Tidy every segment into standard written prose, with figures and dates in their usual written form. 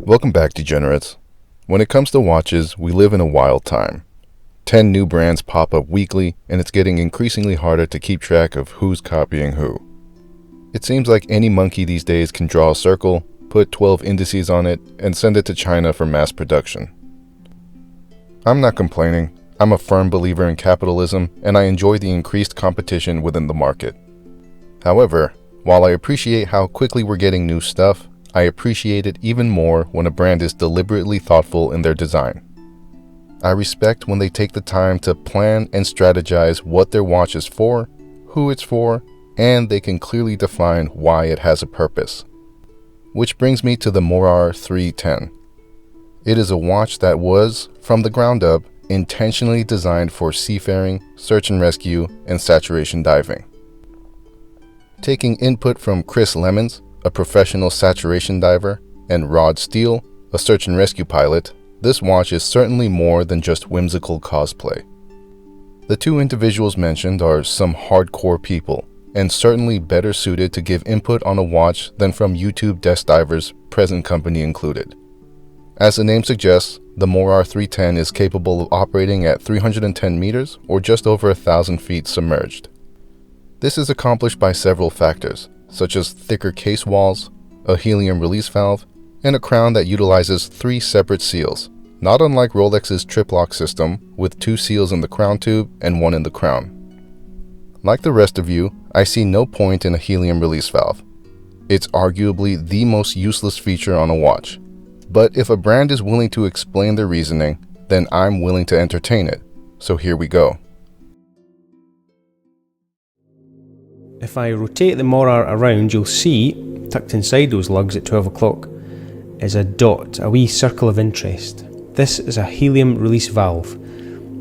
Welcome back, degenerates. When it comes to watches, we live in a wild time. 10 new brands pop up weekly, and it's getting increasingly harder to keep track of who's copying who. It seems like any monkey these days can draw a circle, put 12 indices on it, and send it to China for mass production. I'm not complaining. I'm a firm believer in capitalism, and I enjoy the increased competition within the market. However, while I appreciate how quickly we're getting new stuff, I appreciate it even more when a brand is deliberately thoughtful in their design. I respect when they take the time to plan and strategize what their watch is for, who it's for, and they can clearly define why it has a purpose. Which brings me to the Morar 310. It is a watch that was, from the ground up, intentionally designed for seafaring, search and rescue, and saturation diving. Taking input from Chris Lemons, a professional saturation diver, and Rod Steele, a search and rescue pilot, this watch is certainly more than just whimsical cosplay. The two individuals mentioned are some hardcore people, and certainly better suited to give input on a watch than from YouTube desk divers, present company included. As the name suggests, the Morar 310 is capable of operating at 310 meters or just over 1,000 feet submerged. This is accomplished by several factors, such as thicker case walls, a helium release valve, and a crown that utilizes 3 separate seals, not unlike Rolex's trip lock system with 2 seals in the crown tube and 1 in the crown. Like the rest of you, I see no point in a helium release valve. It's arguably the most useless feature on a watch. But if a brand is willing to explain their reasoning, then I'm willing to entertain it. So here we go. If I rotate the Morar around, you'll see, tucked inside those lugs at 12 o'clock, is a dot, a wee circle of interest. This is a helium release valve,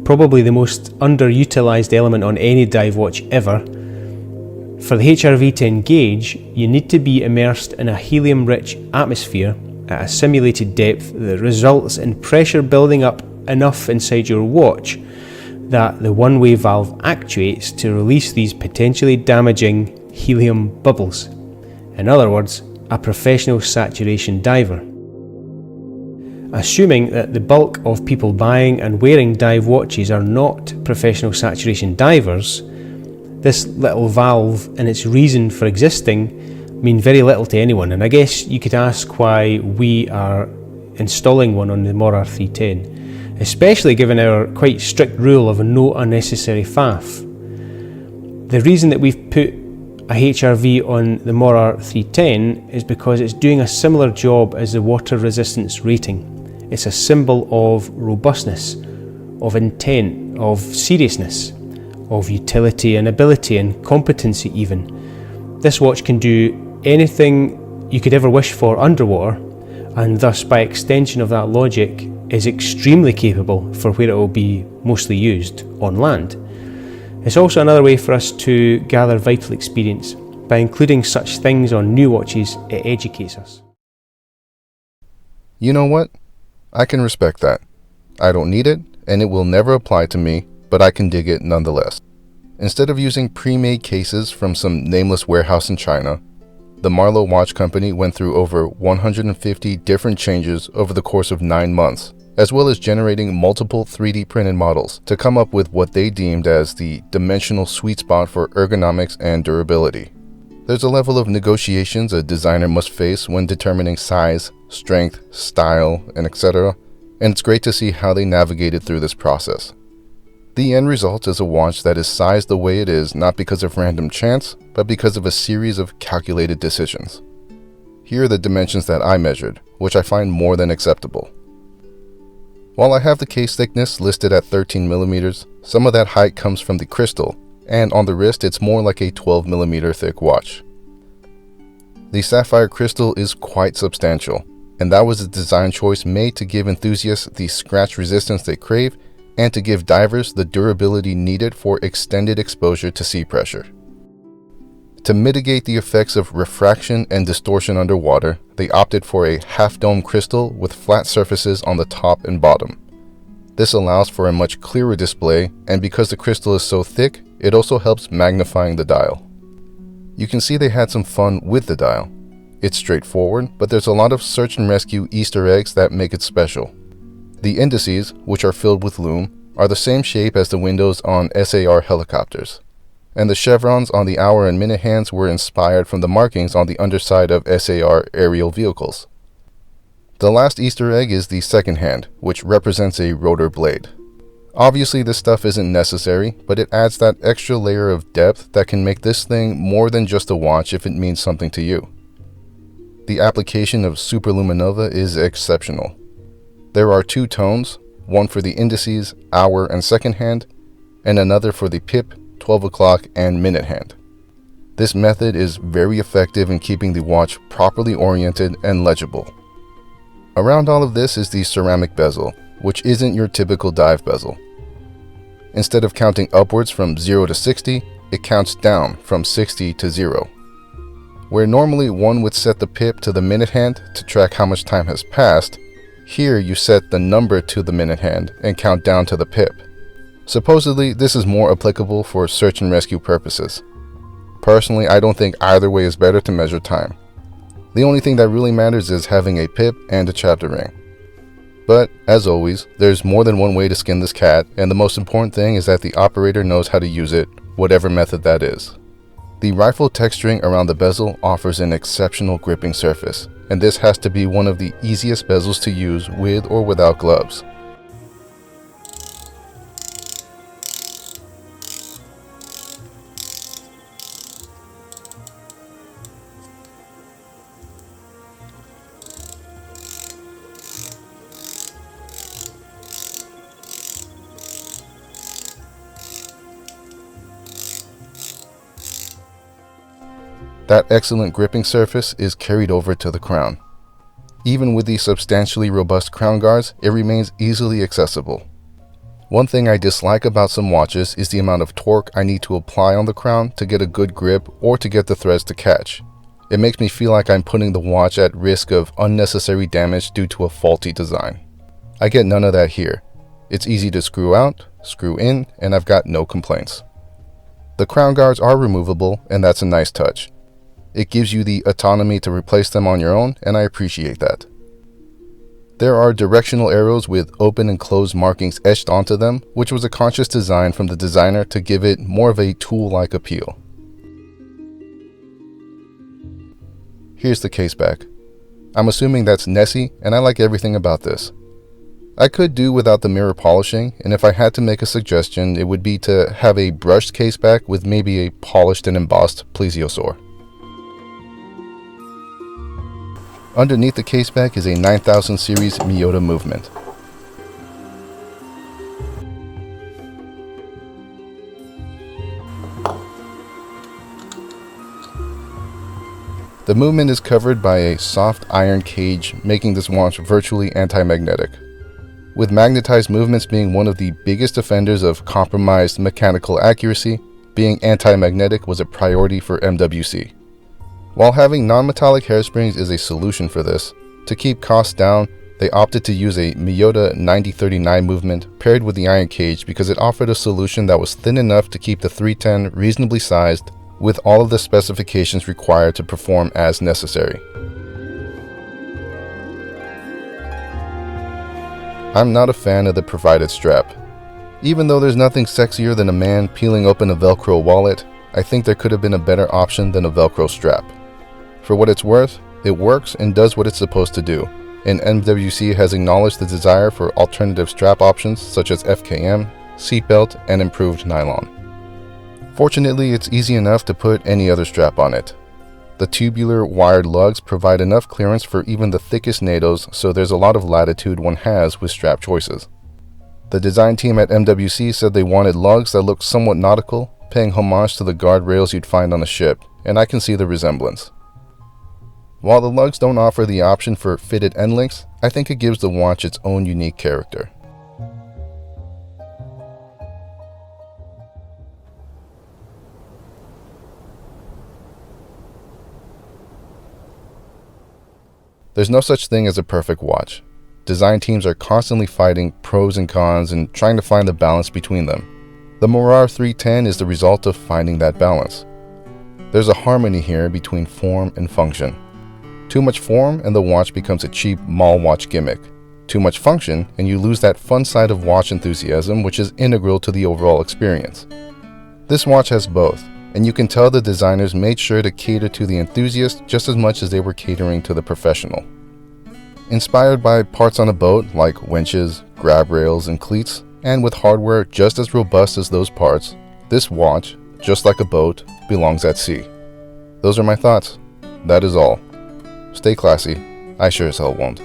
probably the most underutilised element on any dive watch ever. For the HRV to engage, you need to be immersed in a helium-rich atmosphere at a simulated depth that results in pressure building up enough inside your watch that the one-way valve actuates to release these potentially damaging helium bubbles. In other words, a professional saturation diver. Assuming that the bulk of people buying and wearing dive watches are not professional saturation divers, this little valve and its reason for existing mean very little to anyone, and I guess you could ask why we are installing one on the Morar 310. Especially given our quite strict rule of no unnecessary faff. The reason that we've put a HRV on the Morar 310 is because it's doing a similar job as the water resistance rating. It's a symbol of robustness, of intent, of seriousness, of utility and ability and competency even. This watch can do anything you could ever wish for underwater, and thus by extension of that logic is extremely capable for where it will be mostly used, on land. It's also another way for us to gather vital experience. By including such things on new watches, it educates us. You know what? I can respect that. I don't need it, and it will never apply to me, but I can dig it nonetheless. Instead of using pre-made cases from some nameless warehouse in China, the Marloe watch company went through over 150 different changes over the course of 9 months, as well as generating multiple 3D printed models to come up with what they deemed as the dimensional sweet spot for ergonomics and durability. There's a level of negotiations a designer must face when determining size, strength, style, and etc., and it's great to see how they navigated through this process. The end result is a watch that is sized the way it is not because of random chance, but because of a series of calculated decisions. Here are the dimensions that I measured, which I find more than acceptable. While I have the case thickness listed at 13 millimeters, some of that height comes from the crystal, and on the wrist it's more like a 12 millimeter thick watch. The Sapphire Crystal is quite substantial, and that was a design choice made to give enthusiasts the scratch resistance they crave and to give divers the durability needed for extended exposure to sea pressure. To mitigate the effects of refraction and distortion underwater, they opted for a half-dome crystal with flat surfaces on the top and bottom. This allows for a much clearer display, and because the crystal is so thick, it also helps magnifying the dial. You can see they had some fun with the dial. It's straightforward, but there's a lot of search and rescue Easter eggs that make it special. The indices, which are filled with lume, are the same shape as the windows on SAR helicopters, and the chevrons on the hour and minute hands were inspired from the markings on the underside of SAR aerial vehicles. The last Easter egg is the second hand, which represents a rotor blade. Obviously this stuff isn't necessary, but it adds that extra layer of depth that can make this thing more than just a watch if it means something to you. The application of superluminova is exceptional. There are two tones, one for the indices, hour and second hand, and another for the pip, 12 o'clock and minute hand. This method is very effective in keeping the watch properly oriented and legible. Around all of this is the ceramic bezel, which isn't your typical dive bezel. Instead of counting upwards from 0 to 60, it counts down from 60 to 0. Where normally one would set the pip to the minute hand to track how much time has passed, here you set the number to the minute hand and count down to the pip. Supposedly, this is more applicable for search and rescue purposes. Personally, I don't think either way is better to measure time. The only thing that really matters is having a pip and a chapter ring. But, as always, there's more than one way to skin this cat, and the most important thing is that the operator knows how to use it, whatever method that is. The rifle texturing around the bezel offers an exceptional gripping surface, and this has to be one of the easiest bezels to use with or without gloves. That excellent gripping surface is carried over to the crown. Even with the substantially robust crown guards, it remains easily accessible. One thing I dislike about some watches is the amount of torque I need to apply on the crown to get a good grip or to get the threads to catch. It makes me feel like I'm putting the watch at risk of unnecessary damage due to a faulty design. I get none of that here. It's easy to screw out, screw in, and I've got no complaints. The crown guards are removable, and that's a nice touch. It gives you the autonomy to replace them on your own, and I appreciate that. There are directional arrows with open and closed markings etched onto them, which was a conscious design from the designer to give it more of a tool-like appeal. Here's the caseback. I'm assuming that's Nessie, and I like everything about this. I could do without the mirror polishing, and if I had to make a suggestion, it would be to have a brushed caseback with maybe a polished and embossed plesiosaur. Underneath the caseback is a 9000 series Miyota movement. The movement is covered by a soft iron cage, making this watch virtually anti-magnetic, with magnetized movements being one of the biggest offenders of compromised mechanical accuracy. Being anti-magnetic was a priority for MWC. While having non-metallic hairsprings is a solution for this, to keep costs down, they opted to use a Miyota 9039 movement paired with the iron cage because it offered a solution that was thin enough to keep the 310 reasonably sized with all of the specifications required to perform as necessary. I'm not a fan of the provided strap. Even though there's nothing sexier than a man peeling open a Velcro wallet, I think there could have been a better option than a Velcro strap. For what it's worth, it works and does what it's supposed to do, and MWC has acknowledged the desire for alternative strap options such as FKM, seatbelt, and improved nylon. Fortunately, it's easy enough to put any other strap on it. The tubular wired lugs provide enough clearance for even the thickest NATOs, so there's a lot of latitude one has with strap choices. The design team at MWC said they wanted lugs that looked somewhat nautical, paying homage to the guardrails you'd find on a ship, and I can see the resemblance. While the lugs don't offer the option for fitted end links, I think it gives the watch its own unique character. There's no such thing as a perfect watch. Design teams are constantly fighting pros and cons and trying to find the balance between them. The Morar 310 is the result of finding that balance. There's a harmony here between form and function. Too much form and the watch becomes a cheap mall watch gimmick. Too much function and you lose that fun side of watch enthusiasm which is integral to the overall experience. This watch has both, and you can tell the designers made sure to cater to the enthusiast just as much as they were catering to the professional. Inspired by parts on a boat like winches, grab rails, and cleats, and with hardware just as robust as those parts, this watch, just like a boat, belongs at sea. Those are my thoughts. That is all. Stay classy. I sure as hell won't.